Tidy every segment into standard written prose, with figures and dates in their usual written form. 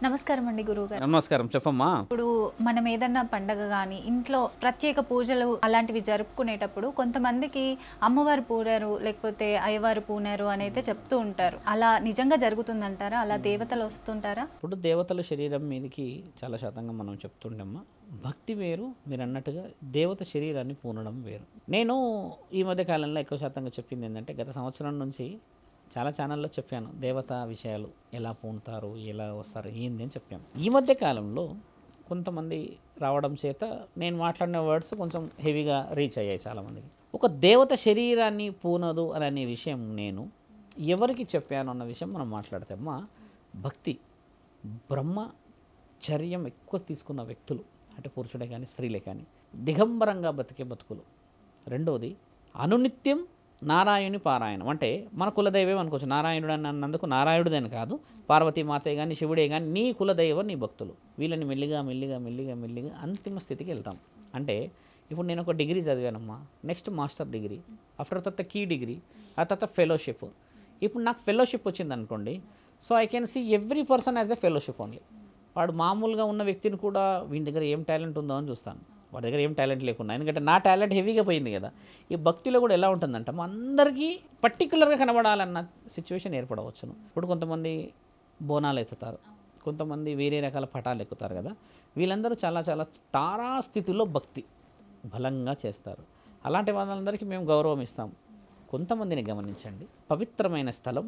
నమస్కారం అండి గురువుగారు. నమస్కారం చెప్పమ్మా. ఇప్పుడు మనం ఏదన్నా పండగ కానీ ఇంట్లో ప్రత్యేక పూజలు అలాంటివి జరుపుకునేటప్పుడు కొంతమందికి అమ్మవారు పూరారు లేకపోతే అయ్యవారు పూనారు అని అయితే చెప్తూ ఉంటారు. అలా నిజంగా జరుగుతుందంటారా? అలా దేవతలు వస్తుంటారా? ఇప్పుడు దేవతల శరీరం మీదకి చాలా శాతంగా మనం చెప్తుండమ్మా, భక్తి వేరు, మీరు అన్నట్టుగా దేవత శరీరాన్ని పూనడం వేరు. నేను ఈ మధ్య కాలంలో ఎక్కువ శాతంగా చెప్పింది ఏంటంటే, గత సంవత్సరం నుంచి చాలా ఛానల్లో చెప్పాను దేవతా విషయాలు, ఎలా పూనుతారు, ఎలా వస్తారు, ఏంది అని చెప్పాను. ఈ మధ్య కాలంలో కొంతమంది రావడం చేత నేను మాట్లాడిన వర్డ్స్ కొంచెం హెవీగా రీచ్ అయ్యాయి చాలామందికి. ఒక దేవత శరీరాన్ని పూనదు అనే విషయం నేను ఎవరికి చెప్పాను అన్న విషయం మనం మాట్లాడతామా. భక్తి బ్రహ్మచర్యం ఎక్కువ తీసుకున్న వ్యక్తులు, అంటే పురుషుడే కానీ స్త్రీలే కానీ, దిగంబరంగా బతికే బతుకులు. రెండోది అనునిత్యం నారాయణుని పారాయణం, అంటే మన కులదైవం అనుకోవచ్చు. నారాయణుడు అని అన్నందుకు నారాయణుడని కాదు, పార్వతీమాతే కానీ శివుడే కానీ నీ కులదైవం నీ భక్తులు. వీళ్ళని మెల్లిగా మెల్లిగా మెల్లిగా మెల్లిగా అంతిమ స్థితికి వెళ్తాం. అంటే ఇప్పుడు నేను ఒక డిగ్రీ చదివానమ్మా, నెక్స్ట్ మాస్టర్ డిగ్రీ, ఆఫ్టర్ తర్వాత కీ డిగ్రీ, ఆ తర్వాత ఫెలోషిప్. ఇప్పుడు నాకు ఫెలోషిప్ వచ్చింది అనుకోండి, so I can see every person as a fellowship only. వాడు మామూలుగా ఉన్న వ్యక్తిని కూడా వీని దగ్గర ఏం టాలెంట్ ఉందో అని చూస్తాను, వాడి దగ్గర ఏం టాలెంట్ లేకుండా. ఎందుకంటే నా టాలెంట్ హెవీగా పోయింది కదా. ఈ భక్తిలో కూడా ఎలా ఉంటుందంటే అందరికీ పర్టికులర్గా కనబడాలన్న సిచ్యువేషన్ ఏర్పడవచ్చును. ఇప్పుడు కొంతమంది బోనాలు ఎత్తుతారు, కొంతమంది వేరే రకాల పటాలు ఎక్కుతారు కదా. వీళ్ళందరూ చాలా చాలా తారాస్థితిలో భక్తి బలంగా చేస్తారు. అలాంటి వాళ్ళందరికీ మేము గౌరవం ఇస్తాం. కొంతమందిని గమనించండి, పవిత్రమైన స్థలం,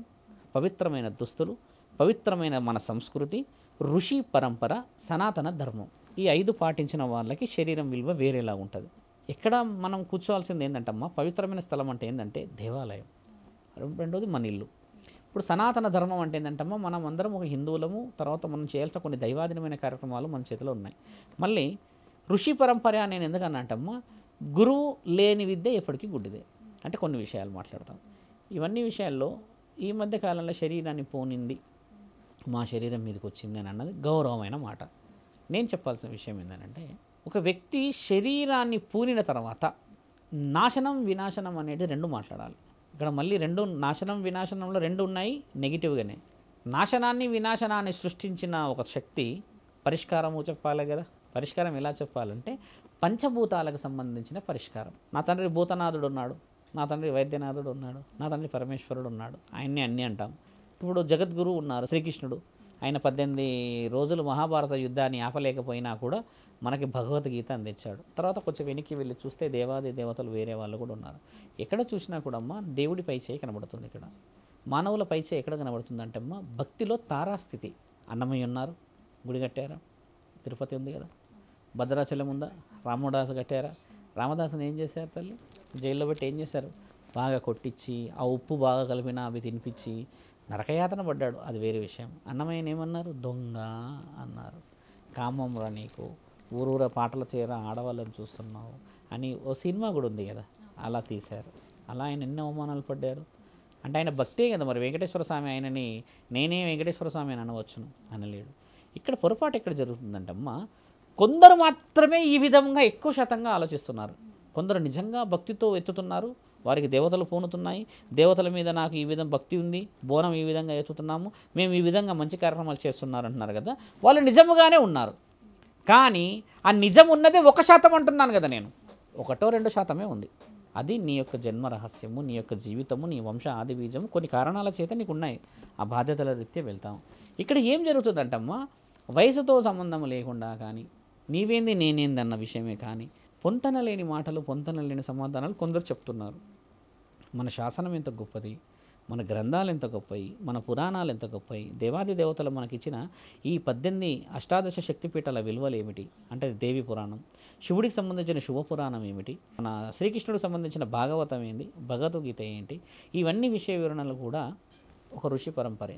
పవిత్రమైన దుస్తులు, పవిత్రమైన మన సంస్కృతి, ఋషి పరంపర, సనాతన ధర్మం, ఈ 5 పాటించిన వాళ్ళకి శరీరం విలువ వేరేలా ఉంటుంది. ఎక్కడ మనం కూర్చోవాల్సింది ఏంటంటమ్మా, పవిత్రమైన స్థలం అంటే ఏంటంటే దేవాలయం, రెండోది మన ఇల్లు. ఇప్పుడు సనాతన ధర్మం అంటే ఏంటంటమ్మా, మనం అందరం ఒక హిందువులము, తర్వాత మనం చేయాల్సిన కొన్ని దైవాధీనమైన కార్యక్రమాలు మన చేతిలో ఉన్నాయి. మళ్ళీ ఋషి పరంపర నేను ఎందుకన్నా గురువు లేని విద్య ఎప్పటికీ గుడ్డిదే, అంటే కొన్ని విషయాలు మాట్లాడతాం. ఇవన్నీ విషయాల్లో ఈ మధ్య కాలంలో శరీరాన్ని పోనింది, మా శరీరం మీదకి వచ్చింది అని అన్నది గౌరవమైన మాట. నేను చెప్పాల్సిన విషయం ఏంటంటే, ఒక వ్యక్తి శరీరాన్ని పూనిన తర్వాత నాశనం వినాశనం అనేది 2 మాట్లాడాలి. ఇక్కడ మళ్ళీ 2 నాశనం వినాశనంలో 2 ఉన్నాయి నెగిటివ్గానే. నాశనాన్ని వినాశనాన్ని సృష్టించిన ఒక శక్తి పరిష్కారము చెప్పాలి కదా. పరిష్కారం ఎలా చెప్పాలంటే పంచభూతాలకు సంబంధించిన పరిష్కారం. నా తండ్రి భూతనాథుడు ఉన్నాడు, నా తండ్రి వైద్యనాథుడు ఉన్నాడు, నా తండ్రి పరమేశ్వరుడు ఉన్నాడు, ఆయన్ని అన్నీ అంటాం. ఇప్పుడు జగద్గురు ఉన్నారు శ్రీకృష్ణుడు, ఆయన 18 రోజులు మహాభారత యుద్ధాన్ని ఆపలేకపోయినా కూడా మనకి భగవద్గీత అందించాడు. తర్వాత కొంచెం వెనక్కి వెళ్ళి చూస్తే దేవాది దేవతలు వేరే వాళ్ళు కూడా ఉన్నారు. ఎక్కడ చూసినా కూడా అమ్మ దేవుడి పైచేయి కనబడుతుంది. ఇక్కడ మానవుల పైచేయి ఎక్కడ కనబడుతుంది అంటే అమ్మ భక్తిలో తారాస్థితి. అన్నమయ్య ఉన్నారు, గుడి కట్టారా, తిరుపతి ఉంది కదా, భద్రాచలం ఉందా, రామదాసు కట్టారా. రామదాసుని ఏం చేశారు తల్లి, జైల్లో పెట్టి ఏం చేశారు, బాగా కొట్టించి ఆ ఉప్పు బాగా కలిపిన అవి తినిపించి నరకయాతన పడ్డాడు, అది వేరే విషయం. అన్నమయ్యని ఏమన్నారు, దొంగ అన్నారు. కామం రా నీకు, ఊరూర పాటలు చేర ఆడవాళ్ళని చూస్తున్నావు అని ఓ సినిమా కూడా ఉంది కదా, అలా తీశారు. అలా ఆయన ఎన్ని అవమానాలు పడ్డారు. అంటే ఆయన భక్తే కదా. మరి వెంకటేశ్వర స్వామి ఆయనని నేనే వెంకటేశ్వర స్వామి అని అనవచ్చును, అనలేడు. ఇక్కడ పొరపాటు ఎక్కడ జరుగుతుందంటమ్మా, కొందరు మాత్రమే ఈ విధంగా ఎక్కువ శాతంగా ఆలోచిస్తున్నారు. కొందరు నిజంగా భక్తితో ఎత్తుతున్నారు, వారికి దేవతలు పూనుతున్నాయి, దేవతల మీద నాకు ఈ విధంగా భక్తి ఉంది, బోనం ఈ విధంగా ఎత్తుతున్నాము, మేము ఈ విధంగా మంచి కార్యక్రమాలు చేస్తున్నారు అంటున్నారు కదా. వాళ్ళు నిజముగానే ఉన్నారు, కానీ ఆ నిజం ఉన్నదే 1% అంటున్నాను కదా నేను, 1-2% ఉంది. అది నీ యొక్క జన్మ రహస్యము, నీ యొక్క జీవితము, నీ వంశ ఆది బీజము, కొన్ని కారణాల చేత నీకు ఉన్నాయి. ఆ బాధ్యతల రీత్యా వెళ్తాం. ఇక్కడ ఏం జరుగుతుందంటమ్మా, వయసుతో సంబంధం లేకుండా కానీ, నీవేంది నేనేంది అన్న విషయమే కానీ, పొంతన లేని మాటలు, పొంతన లేని సమాధానాలు కొందరు చెప్తున్నారు. మన శాసనం ఎంత గొప్పది, మన గ్రంథాలు ఎంత గొప్పవి, మన పురాణాలు ఎంత గొప్పవి, దేవాది దేవతలు మనకిచ్చిన ఈ 18 అష్టాదశ శక్తిపీఠాల విలువలు ఏమిటి అంటే దేవి పురాణం, శివుడికి సంబంధించిన శివపురాణం ఏమిటి, మన శ్రీకృష్ణుడికి సంబంధించిన భాగవతం ఏంటి, భగవద్గీత ఏంటి, ఇవన్నీ విషయ వివరణలు కూడా ఒక ఋషి పరంపర.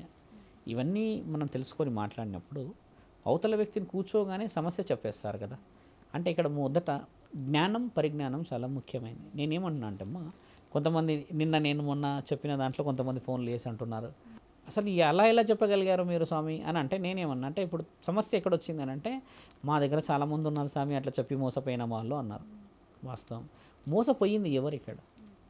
ఇవన్నీ మనం తెలుసుకొని మాట్లాడినప్పుడు అవతల వ్యక్తిని కూర్చోగానే సమస్య చెప్పేస్తారు కదా. అంటే ఇక్కడ మొదట జ్ఞానం పరిజ్ఞానం చాలా ముఖ్యమైనది. నేనేమంటున్నా అంటే అమ్మా, కొంతమంది నేను మొన్న చెప్పిన దాంట్లో కొంతమంది ఫోన్లు చేసి అంటున్నారు, అసలు అలా ఎలా చెప్పగలిగారు మీరు స్వామి అని. అంటే నేనేమన్నా అంటే ఇప్పుడు సమస్య ఎక్కడ వచ్చింది అని అంటే, మా దగ్గర చాలామంది ఉన్నారు స్వామి అట్లా చెప్పి మోసపోయిన వాళ్ళు అన్నారు. వాస్తవం, మోసపోయింది ఎవరు ఇక్కడ,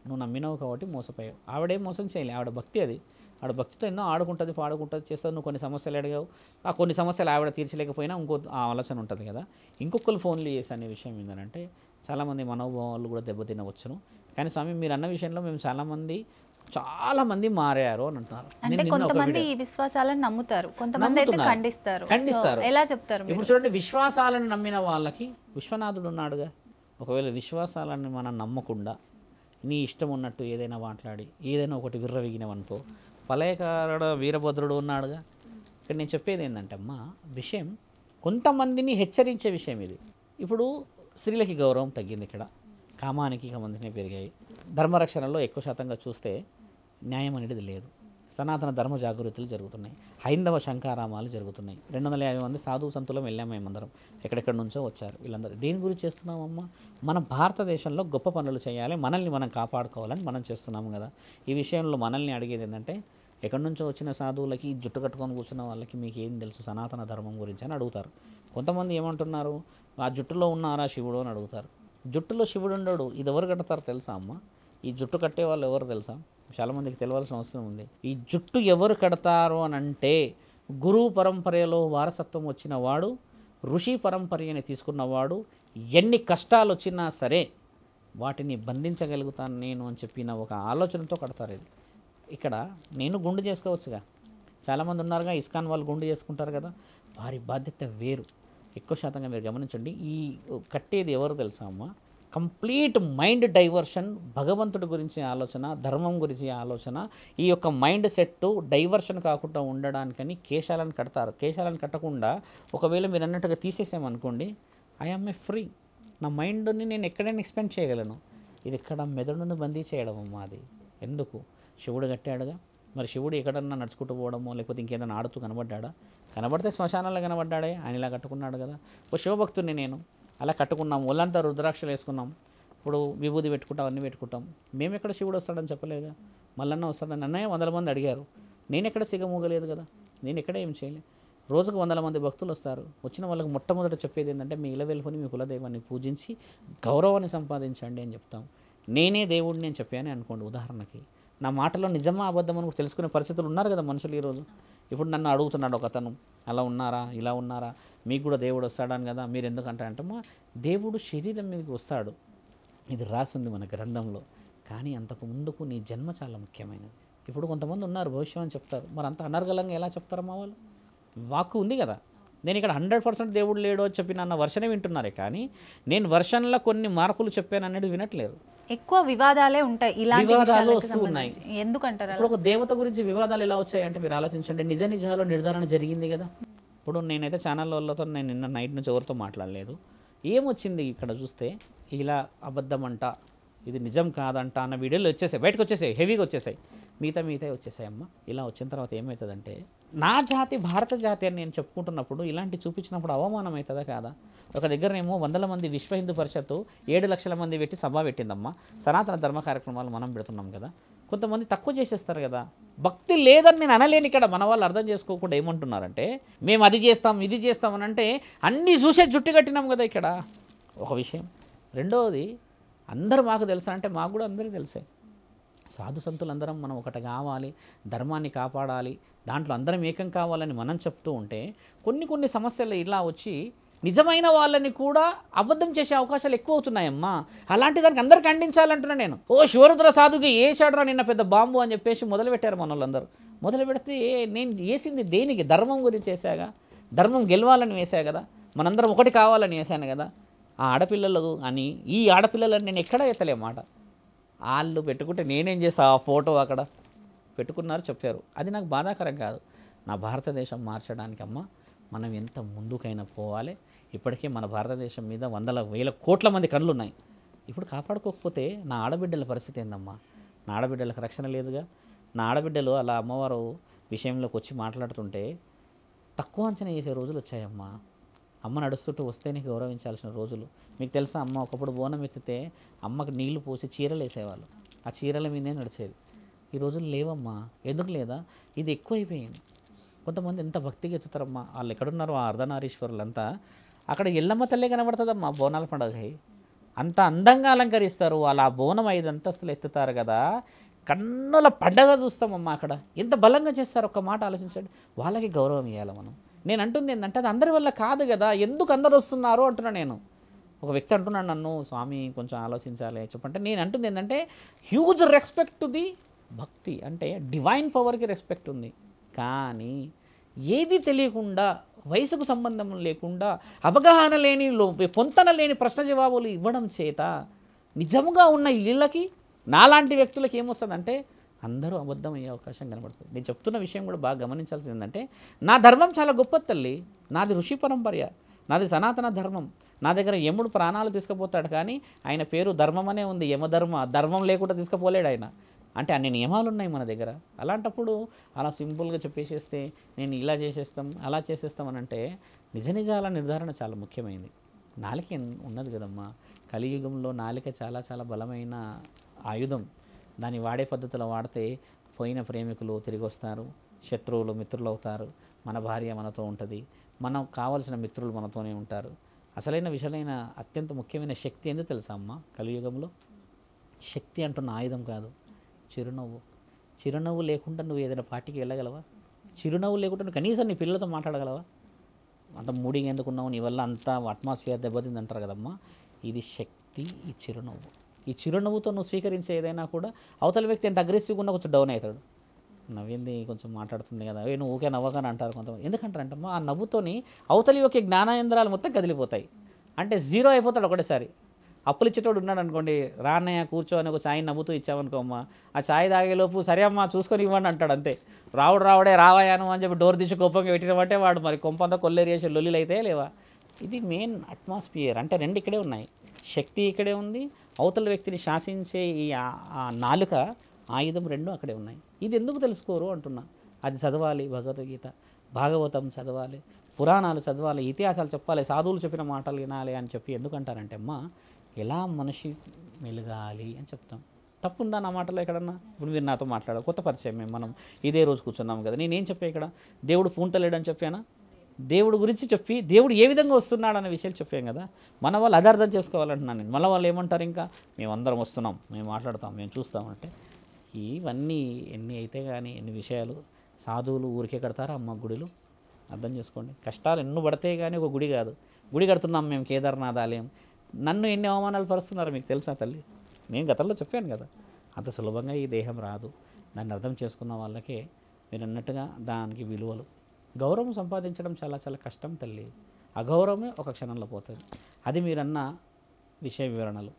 నువ్వు నమ్మినావు కాబట్టి మోసపోయావు. ఆవిడేం మోసం చేయలే, ఆవిడ భక్తి అది. ఆడ భక్తితో ఎన్నో ఆడుకుంటుంది పాడుకుంటుంది చేస్తుంది. నువ్వు కొన్ని సమస్యలు అడిగావు, ఆ కొన్ని సమస్యలు ఆవిడ తీర్చలేకపోయినా ఇంకో ఆ ఆలోచన ఉంటుంది కదా. ఇంకొకరు ఫోన్లు చేసి అనే విషయం ఏంటంటే చాలామంది మనోభావాలు కూడా దెబ్బతినవచ్చును. కానీ స్వామి మీరు అన్న విషయంలో మేము చాలామంది మారారు అని అంటున్నారు. అంటే కొంతమంది ఈ విశ్వాసాలను నమ్ముతారు, కొంతమంది అయితే ఖండిస్తారు. ఎలా చెప్తారు ఇప్పుడు చూడండి, విశ్వాసాలను నమ్మిన వాళ్ళకి విశ్వనాథుడు ఉన్నాడుగా. ఒకవేళ విశ్వాసాలను మనం నమ్మకుండా నీ ఇష్టం ఉన్నట్టు ఏదైనా మాట్లాడి ఏదైనా ఒకటి విర్రవిగినవనుకో, పలయకారుడ వీరభద్రుడు ఉన్నాడుగా. ఇక్కడ నేను చెప్పేది ఏంటంటే అమ్మా, విషయం కొంతమందిని హెచ్చరించే విషయం ఇది. ఇప్పుడు స్త్రీలకి గౌరవం తగ్గింది, ఇక్కడ కామానికి సంబంధించినవి పెరిగాయి. ధర్మరక్షణలో ఎక్కువ శాతంగా చూస్తే న్యాయం అనేది లేదు. సనాతన ధర్మ జాగృతులు జరుగుతున్నాయి, హైందవ శంకారామాలు జరుగుతున్నాయి. 250 మంది సాధువు సంతులం వెళ్ళాము మేమందరం, ఎక్కడెక్కడి నుంచో వచ్చారు వీళ్ళందరూ. దేని గురించి చేస్తున్నామమ్మా? మన భారతదేశంలో గొప్ప పనులు చేయాలి, మనల్ని మనం కాపాడుకోవాలని మనం చేస్తున్నాము కదా. ఈ విషయంలో మనల్ని అడిగేది ఏంటంటే, ఎక్కడి నుంచో వచ్చిన సాధువులకి జుట్టు కట్టుకొని కూర్చున్న వాళ్ళకి మీకు ఏం తెలుసు సనాతన ధర్మం గురించి అని అడుగుతారు. కొంతమంది ఏమంటున్నారు, ఆ జుట్టులో ఉన్నారా శివుడు అని అడుగుతారు. జుట్టులో శివుడు ఉండడు. ఇది ఎవరు కడతారు తెలుసా అమ్మ? ఈ జుట్టు కట్టే వాళ్ళు ఎవరు తెలుసా? చాలామందికి తెలియాల్సిన అవసరం ఉంది. ఈ జుట్టు ఎవరు కడతారు అని అంటే, గురువు పరంపరలో వారసత్వం వచ్చిన వాడు, ఋషి పరంపరని తీసుకున్నవాడు, ఎన్ని కష్టాలు వచ్చినా సరే వాటిని బంధించగలుగుతాను నేను అని చెప్పిన ఒక ఆలోచనతో కడతారు. ఇది ఇక్కడ నేను గుండు చేసుకోవచ్చుగా, చాలామంది ఉన్నారుగా, ఇస్కాన్ వాళ్ళు గుండు చేసుకుంటారు కదా, వారి బాధ్యత వేరు. ఎక్కువ శాతంగా మీరు గమనించండి, ఈ కట్టేది ఎవరు తెలుసా అమ్మ? కంప్లీట్ మైండ్ డైవర్షన్, భగవంతుడి గురించి ఆలోచన, ధర్మం గురించి ఆలోచన, ఈ యొక్క మైండ్ సెట్ డైవర్షన్ కాకుండా ఉండడానికని కేశాలను కడతారు. కేశాలను కట్టకుండా ఒకవేళ మీరు అన్నట్టుగా తీసేసామనుకోండి, ఐఎమ్ ఏ ఫ్రీ, నా మైండ్ని నేను ఎక్కడైనా ఎక్స్పెండ్ చేయగలను. ఇది ఇక్కడ మెదడును బందీ చేయడం అమ్మా. అది ఎందుకు? శివుడు కట్టాడుగా, మరి శివుడు ఎక్కడన్నా నడుచుకుంటూ పోవడమో లేకపోతే ఇంకేదైనా ఆడుతూ కనబడ్డా? కనబడితే శ్మశానాల్లో కనబడ్డాడే, ఆయన ఇలా కట్టుకున్నాడు కదా. ఓ శివభక్తుడిని నేను, అలా కట్టుకున్నాం, ఒళ్ళంతా రుద్రాక్షలు వేసుకున్నాం, ఇప్పుడు విభూది పెట్టుకుంటాం, అన్నీ పెట్టుకుంటాం. మేము ఎక్కడ శివుడు వస్తాడని చెప్పలేగా, మల్లన్న వస్తాడని అన్నయ్య 100 మంది అడిగారు. నేను ఎక్కడ సిగమూగలేదు కదా, నేను ఎక్కడ ఏం చేయలేదు. రోజుకు 100 మంది భక్తులు వస్తారు. వచ్చిన వాళ్ళకి మొట్టమొదట చెప్పేది ఏంటంటే, మీ ఇళ్ళ వెలుపుని మీ కులదైవాన్ని పూజించి గౌరవాన్ని సంపాదించండి అని చెప్తాం. నేనే దేవుడిని నేను చెప్పాను అనుకోండి ఉదాహరణకి, నా మాటలో నిజమా అబద్ధం అని తెలుసుకునే పరిస్థితులు ఉన్నారు కదా మనుషులు ఈరోజు. ఇప్పుడు నన్ను అడుగుతున్నాడు ఒక అతను, అలా ఉన్నారా ఇలా ఉన్నారా, మీకు కూడా దేవుడు వస్తాడని కదా, మీరు ఎందుకంటే అంటమ్మా, దేవుడు శరీరం మీదకి వస్తాడు, ఇది రాసింది మన గ్రంథంలో. కానీ అంతకు ముందుకు నీ జన్మ చాలా ముఖ్యమైనది. ఇప్పుడు కొంతమంది ఉన్నారు భవిష్యం అని చెప్తారు, మరి అంత అనర్గళంగా ఎలా చెప్తారమ్మా వాళ్ళు? వాక్కు ఉంది కదా. నేను ఇక్కడ 100% దేవుడు లేడు అని చెప్పి నన్న వర్షనే వింటున్నారే, కానీ నేను వర్షన్లో కొన్ని మార్పులు చెప్పాను అనేది వినట్లేదు. ఎక్కువ వివాదాలే ఉంటాయి, ఇలాంటి వివాదాలు వస్తూ ఉన్నాయి. ఎందుకంటారు? ఇప్పుడు ఒక దేవత గురించి వివాదాలు ఎలా వచ్చాయంటే మీరు ఆలోచించండి, నిజ నిజాలు నిర్ధారణ జరిగింది కదా. ఇప్పుడు నేనైతే ఛానళ్ళతో నేను నిన్న నైట్ నుంచి ఎవరితో మాట్లాడలేదు. ఏమొచ్చింది ఇక్కడ చూస్తే, ఇలా అబద్ధం అంట, ఇది నిజం కాదంట అన్న వీడియోలు వచ్చేసాయి, బయటకు వచ్చేసాయి, హెవీగా వచ్చేసాయి, మిగతా వచ్చేసాయమ్మ. ఇలా వచ్చిన తర్వాత ఏమవుతుందంటే, నా జాతి భారత జాతి అని నేను చెప్పుకుంటున్నప్పుడు ఇలాంటి చూపించినప్పుడు అవమానం అవుతుందా కాదా? ఒక దగ్గరనేమో 100 మంది విశ్వ హిందూ పరిషత్తు 7 లక్షల మంది పెట్టి సభ పెట్టిందమ్మా. సనాతన ధర్మ కార్యక్రమాలు మనం పెడుతున్నాం కదా, కొంతమంది తక్కువ చేసేస్తారు కదా. భక్తి లేదని నేను అనలేని, ఇక్కడ మన వాళ్ళు అర్థం చేసుకోకుండా ఏమంటున్నారంటే, మేము అది చేస్తాం ఇది చేస్తాం అని అంటే, అన్నీ చూసే జుట్టు కట్టినాం కదా ఇక్కడ ఒక విషయం. రెండవది, అందరూ మాకు తెలుసా అంటే మాకు కూడా అందరికీ తెలిసే. సాధు సంతులందరం మనం ఒకటి కావాలి, ధర్మాన్ని కాపాడాలి, దాంట్లో అందరం ఏకం కావాలని మనం చెప్తూ ఉంటే, కొన్ని సమస్యలు ఇలా వచ్చి నిజమైన వాళ్ళని కూడా అబద్ధం చేసే అవకాశాలు ఎక్కువ అవుతున్నాయమ్మా. అలాంటి దానికి అందరు ఖండించాలంటున్నా నేను. ఓ శివరుద్ర సాధుకి వేసాడురా నిన్న పెద్ద బాంబు అని చెప్పేసి మొదలుపెట్టారు మన వాళ్ళందరూ. మొదలు పెడితే నేను వేసింది దేనికి? ధర్మం గురించి వేసాగా, ధర్మం గెలవాలని వేసా కదా, మనందరం ఒకటి కావాలని వేసాను కదా. ఆ ఆడపిల్లలు అని, ఈ ఆడపిల్లలని నేను ఎక్కడ ఎత్తలే మాట. వాళ్ళు పెట్టుకుంటే నేనేం చేస్తా, ఆ ఫోటో అక్కడ పెట్టుకున్నారు చెప్పారు, అది నాకు బాధాకరం కాదు. నా భారతదేశం మార్చడానికి అమ్మ మనం ఎంత ముందుకైనా పోవాలి. ఇప్పటికే మన భారతదేశం మీద 100,000 కోట్ల మంది కళ్ళు ఉన్నాయి. ఇప్పుడు కాపాడుకోకపోతే నా ఆడబిడ్డల పరిస్థితి ఏందమ్మా? నా ఆడబిడ్డలకు రక్షణ లేదుగా. నా ఆడబిడ్డలు అలా అమ్మవారు విషయంలోకి వచ్చి మాట్లాడుతుంటే తక్కువ అంచనా చేసే రోజులు వచ్చాయమ్మా. అమ్మ నడుస్తుంటూ వస్తేనే గౌరవించాల్సిన రోజులు. మీకు తెలుసా అమ్మ, ఒకప్పుడు బోనం ఎత్తితే అమ్మకు నీళ్లు పోసి చీరలు వేసేవాళ్ళు, ఆ చీరల మీదే నడిచేది. ఈ రోజులు లేవమ్మా. ఎందుకు లేదా? ఇది ఎక్కువైపోయింది. కొంతమంది ఎంత భక్తిగా ఎత్తుతారమ్మా, వాళ్ళు ఎక్కడున్నారో ఆ అర్ధనారీశ్వరులంతా, అక్కడ ఎల్లమ్మ తల్లే కనబడుతుందమ్మా బోనాల పండుగ. అంత అందంగా అలంకరిస్తారు వాళ్ళు. ఆ బోనం 5 అంతస్తులు ఎత్తుతారు కదా, కన్నుల పండగ చూస్తామమ్మా అక్కడ. ఎంత బలంగా చేస్తారు ఒక్క మాట ఆలోచించండి. వాళ్ళకి గౌరవం ఇవ్వాలి మనం. నేను అంటుంది ఏంటంటే అది అందరి వల్ల కాదు కదా, ఎందుకు అందరు వస్తున్నారు అంటున్నా నేను. ఒక వ్యక్తి అంటున్నాడు నన్ను, స్వామి కొంచెం ఆలోచించాలి చెప్పంటే, నేను అంటుంది ఏంటంటే హ్యూజ్ రెస్పెక్ట్ టు ది భక్తి, అంటే డివైన్ పవర్కి రెస్పెక్ట్ ఉంది. కానీ ఏది తెలియకుండా, వయసుకు సంబంధం లేకుండా, అవగాహన లేని పొంతన లేని ప్రశ్న జవాబులు ఇవ్వడం చేత నిజముగా ఉన్న ఇళ్ళకి నాలాంటి వ్యక్తులకి ఏమొస్తుందంటే అందరూ అబద్ధం అయ్యే అవకాశం కనబడుతుంది. నేను చెప్తున్న విషయం కూడా బాగా గమనించాల్సింది ఏంటంటే, నా ధర్మం చాలా గొప్పది తల్లి, నాది ఋషి పరంపర్య, నాది సనాతన ధర్మం. నా దగ్గర యముడు ప్రాణాలు తీసుకుపోతాడు, కానీ ఆయన పేరు ధర్మం అనే ఉంది, యమధర్మ. ధర్మం లేకుండా తీసుకుపోలేడు ఆయన. అంటే అన్ని నియమాలు ఉన్నాయి మన దగ్గర. అలాంటప్పుడు అలా సింపుల్గా చెప్పేసేస్తే నేను ఇలా చేసేస్తాం అలా చేసేస్తాం అని అంటే నిజ నిజాల నిర్ధారణ చాలా ముఖ్యమైనది. నాలిక ఉన్నది కదమ్మా, కలియుగంలో నాలిక చాలా చాలా బలమైన ఆయుధం. దాన్ని వాడే పద్ధతిలో వాడితే పోయిన ప్రేమికులు తిరిగి వస్తారు, శత్రువులు మిత్రులు అవుతారు, మన భార్య మనతో ఉంటుంది, మనం కావలసిన మిత్రులు మనతోనే ఉంటారు. అసలైన విషయమైన అత్యంత ముఖ్యమైన శక్తి ఎందుకు తెలుసా అమ్మ? కలియుగంలో శక్తి అంటున్న ఆయుధం కాదు, చిరునవ్వు. చిరునవ్వు లేకుండా నువ్వు ఏదైనా పార్టీకి వెళ్ళగలవా? చిరునవ్వు లేకుండా నువ్వు కనీసం నీ పిల్లలతో మాట్లాడగలవా? అంత మూడింగ్ ఎందుకున్నావు, నీ వల్ల అంతా అట్మాస్ఫియర్ దెబ్బతింది అంటారు కదమ్మా. ఇది శక్తి, ఈ చిరునవ్వు. ఈ చిరునవ్వుతో నువ్వు స్వీకరించే ఏదైనా కూడా అవతల వ్యక్తి ఎంత అగ్రెసివ్గా ఉన్నా కొంచెం డౌన్ అవుతాడు. నవ్వింది కొంచెం మాట్లాడుతుంది కదా, నువ్వు ఊకే నవ్వకని అంటారు కొంతమంది. ఎందుకంటారంటమ్మా, ఆ నవ్వుతోని అవతలి యొక్క జ్ఞానేంద్రాలు మొత్తం కదిలిపోతాయి. అంటే జీరో అయిపోతాడు ఒకటేసారి. అప్పులు ఇచ్చేటోడు ఉన్నాడు అనుకోండి, రాన్నయ్య కూర్చో అని ఒక ఛాయ్ నవ్వుతూ ఇచ్చావనుకో అమ్మ, ఆ ఛాయ్ తాగేలోపు సరే అమ్మ చూసుకొని ఇవ్వండి అంటాడు అంతే. రావుడే రావాయాను అని చెప్పి డోర్ తీసి కోపంగా పెట్టినమంటే వాడు మరి కొంపంతా కొల్లేరియేసి లొల్లిలు అయితే లేవా. ఇది మెయిన్ అట్మాస్ఫియర్. అంటే రెండు ఇక్కడే ఉన్నాయి, శక్తి ఇక్కడే ఉంది, అవతల వ్యక్తిని శాసించే ఈ నాలుక ఆయుధం రెండు అక్కడే ఉన్నాయి. ఇది ఎందుకు తెలుసుకోరు అంటున్నా. అది చదవాలి, భగవద్గీత భాగవతం చదవాలి, పురాణాలు చదవాలి, ఇతిహాసాలు చెప్పాలి, సాధువులు చెప్పిన మాటలు వినాలి అని చెప్పి ఎందుకంటారంటే అమ్మ, ఎలా మనిషి మెలగాలి అని చెప్తాం. తప్పుందా నా మాటలో ఎక్కడన్నా? ఇప్పుడు మీరు నాతో మాట్లాడారు, కొత్త పరిచయం, మనం ఇదే రోజు కూర్చున్నాం కదా, నేనేం చెప్పా ఇక్కడ? దేవుడు పూంటలేడని చెప్పానా? దేవుడు గురించి చెప్పి దేవుడు ఏ విధంగా వస్తున్నాడు అనే విషయాలు చెప్పాం కదా. మన వాళ్ళు అది అర్థం చేసుకోవాలంటున్నాను నేను. మన వాళ్ళు ఏమంటారు, ఇంకా మేమందరం వస్తున్నాం, మేము మాట్లాడతాం, మేము చూస్తామంటే ఇవన్నీ ఎన్ని అయితే కానీ ఎన్ని విషయాలు. సాధువులు ఊరికే కడతారా అమ్మ గుడిలు? అర్థం చేసుకోండి, కష్టాలు ఎన్నో పడితే కానీ ఒక గుడి కాదు. గుడి కడుతున్నాం మేము, కేదార్నాథ్ ఆలయం. నన్ను ఎన్ని అవమానాలు పరుస్తున్నారో మీకు తెలుసా తల్లి? నేను గతంలో చెప్పాను కదా, అంత సులభంగా ఈ దేహం రాదు. దాన్ని అర్థం చేసుకున్న వాళ్ళకే మీరు అన్నట్టుగా దానికి విలువలు, గౌరవం సంపాదించడం చాలా చాలా కష్టం తల్లి. అగౌరవమే ఒక క్షణంలో పోతుంది. అది మీరన్న విషయ వివరణలు.